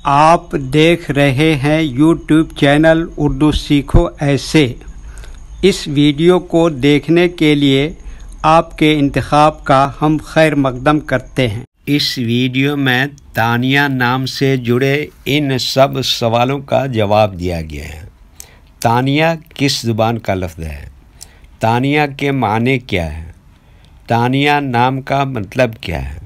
आप देख रहे हैं YouTube चैनल उर्दू सीखो ऐसे। इस वीडियो को देखने के लिए आपके इंतखाब का हम खैर मकदम करते हैं। इस वीडियो में तानिया नाम से जुड़े इन सब सवालों का जवाब दिया गया है। तानिया किस ज़ुबान का लफ्ज़ है? तानिया के माने क्या है? तानिया नाम का मतलब क्या है?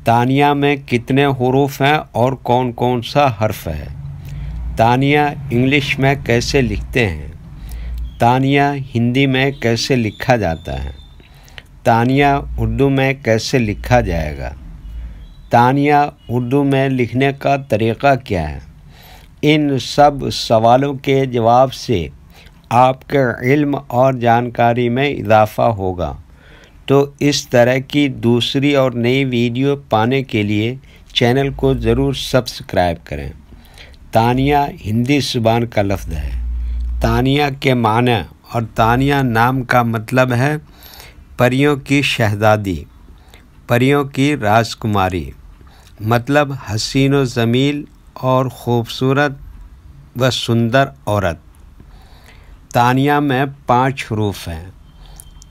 तानिया में कितने हुरूफ हैं और कौन कौन सा हर्फ है? तानिया इंग्लिश में कैसे लिखते हैं? तानिया हिंदी में कैसे लिखा जाता है? तानिया उर्दू में कैसे लिखा जाएगा? तानिया उर्दू में लिखने का तरीक़ा क्या है? इन सब सवालों के जवाब से आपके इल्म और जानकारी में इजाफ़ा होगा। तो इस तरह की दूसरी और नई वीडियो पाने के लिए चैनल को ज़रूर सब्सक्राइब करें। तानिया हिंदी ज़ुबान का लफ्ज़ है। तानिया के माने और तानिया नाम का मतलब है परियों की शहज़ादी, परियों की राजकुमारी, मतलब हसीन व जमील और ख़ूबसूरत व सुंदर औरत। तानिया में 5 हरूफ हैं।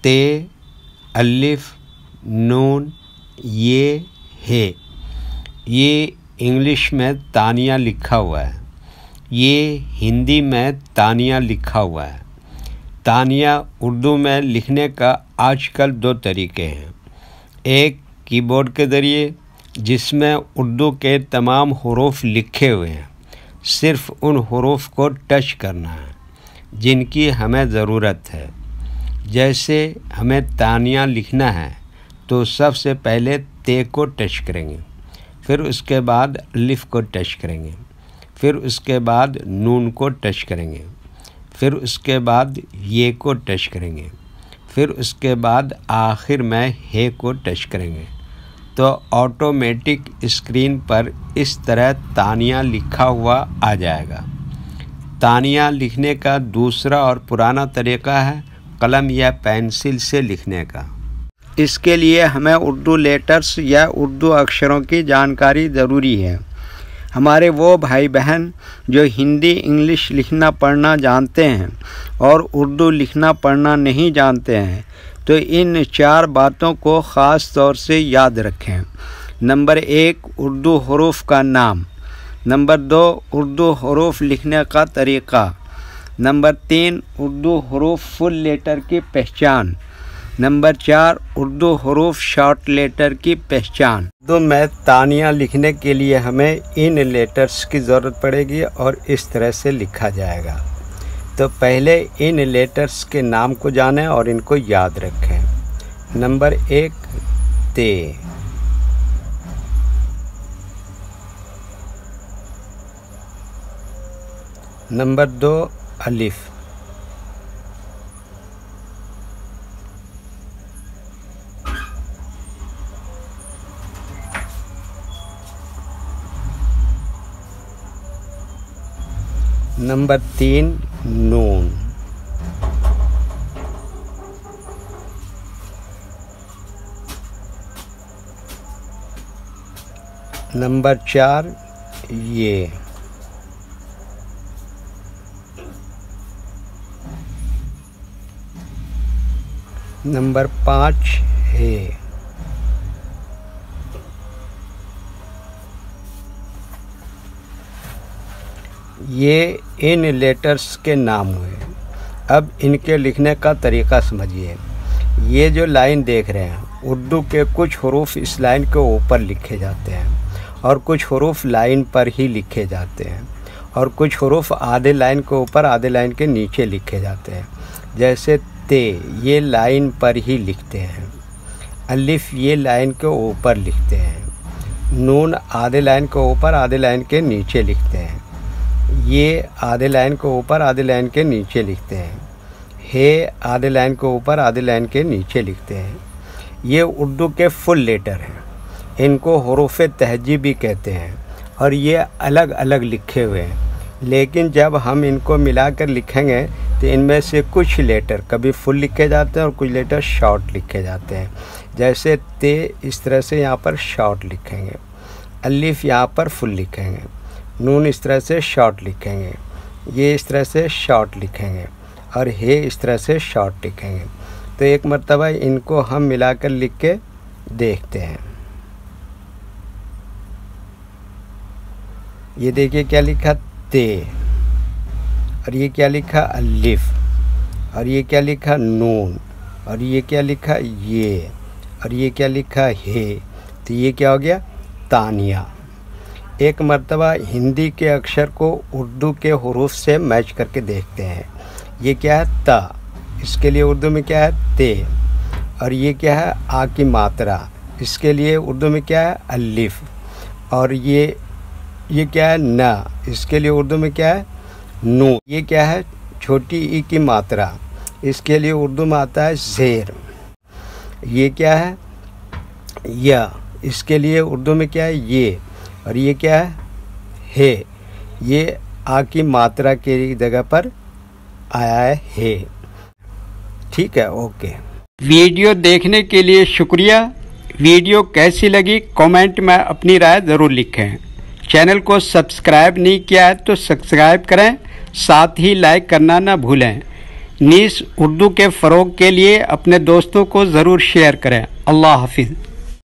ते, अलिफ, नून, ये, हे। ये इंग्लिश में तानिया लिखा हुआ है। ये हिंदी में तानिया लिखा हुआ है। तानिया उर्दू में लिखने का आजकल 2 तरीके हैं। एक कीबोर्ड के ज़रिए, जिसमें उर्दू के तमाम हुरूफ लिखे हुए हैं। सिर्फ़ उन हुरूफ को टच करना है जिनकी हमें ज़रूरत है। जैसे हमें तानिया लिखना है तो सबसे पहले ते को टच करेंगे, फिर उसके बाद अलिफ को टच करेंगे, फिर उसके बाद नून को टच करेंगे, फिर उसके बाद ये को टच करेंगे, फिर उसके बाद आखिर में हे को टच करेंगे। तो ऑटोमेटिक स्क्रीन पर इस तरह तानिया लिखा हुआ आ जाएगा। तानिया लिखने का दूसरा और पुराना तरीक़ा है कलम या पेंसिल से लिखने का। इसके लिए हमें उर्दू लेटर्स या उर्दू अक्षरों की जानकारी ज़रूरी है। हमारे वो भाई बहन जो हिंदी इंग्लिश लिखना पढ़ना जानते हैं और उर्दू लिखना पढ़ना नहीं जानते हैं, तो इन 4 बातों को ख़ास तौर से याद रखें। नंबर 1, उर्दू हरूफ का नाम। नंबर 2, उर्दू हरूफ लिखने का तरीक़ा। नंबर 3, उर्दू हरूफ फुल लेटर की पहचान। नंबर 4, उर्दू हरूफ शॉर्ट लेटर की पहचान। उर्दू में तानिया लिखने के लिए हमें इन लेटर्स की ज़रूरत पड़ेगी और इस तरह से लिखा जाएगा। तो पहले इन लेटर्स के नाम को जानें और इनको याद रखें। नंबर 1, ते। नंबर 2, अलिफ। नंबर 3, नून। नंबर 4, ये। नंबर 5, हे। ये इन लेटर्स के नाम हुए। अब इनके लिखने का तरीक़ा समझिए। ये जो लाइन देख रहे हैं, उर्दू के कुछ हुरूफ इस लाइन के ऊपर लिखे जाते हैं और कुछ हुरूफ लाइन पर ही लिखे जाते हैं और कुछ हुरूफ आधे लाइन के ऊपर आधे लाइन के नीचे लिखे जाते हैं। जैसे ते, ये लाइन पर ही लिखते हैं। अलिफ ये लाइन के ऊपर लिखते हैं। नून आधे लाइन के ऊपर आधे लाइन के नीचे लिखते हैं। ये आधे लाइन के ऊपर आधे लाइन के नीचे लिखते हैं। हे आधे लाइन के ऊपर आधे लाइन के नीचे लिखते हैं। ये उर्दू के फुल लेटर हैं। इनको हुरूफ तहजीब भी कहते हैं और ये अलग अलग लिखे हुए हैं। लेकिन जब हम इनको मिलाकर लिखेंगे तो इनमें से कुछ लेटर कभी फुल लिखे जाते हैं और कुछ लेटर शॉर्ट लिखे जाते हैं। जैसे ते इस तरह से यहाँ पर शॉर्ट लिखेंगे, अलिफ यहाँ पर फुल लिखेंगे, नून इस तरह से शॉर्ट लिखेंगे, ये इस तरह से शॉर्ट लिखेंगे और हे इस तरह से शॉर्ट लिखेंगे। तो एक मर्तबा इनको हम मिलाकर लिख के देखते हैं। ये देखिए क्या लिखा ते, और ये क्या लिखा अलिफ, और ये क्या लिखा नून, और ये क्या लिखा ये, और ये क्या लिखा हे। तो ये क्या हो गया तानिया। एक मर्तबा हिंदी के अक्षर को उर्दू के हुरूफ से मैच करके देखते हैं। ये क्या है ता, इसके लिए उर्दू में क्या है ते, और ये क्या है आ की मात्रा, इसके लिए उर्दू में क्या है अलिफ, और ये क्या है ना, इसके लिए उर्दू में क्या है नू। ये क्या है छोटी ई की मात्रा, इसके लिए उर्दू में आता है ज़ेर। ये क्या है या, इसके लिए उर्दू में क्या है ये, और ये क्या है हे। ये आ की मात्रा की जगह पर आया है हे। ठीक है, ओके। वीडियो देखने के लिए शुक्रिया। वीडियो कैसी लगी कमेंट में अपनी राय ज़रूर लिखें। चैनल को सब्सक्राइब नहीं किया है तो सब्सक्राइब करें, साथ ही लाइक करना ना भूलें। नीस उर्दू के फ़रोग़ के लिए अपने दोस्तों को ज़रूर शेयर करें। अल्लाह हाफिज़।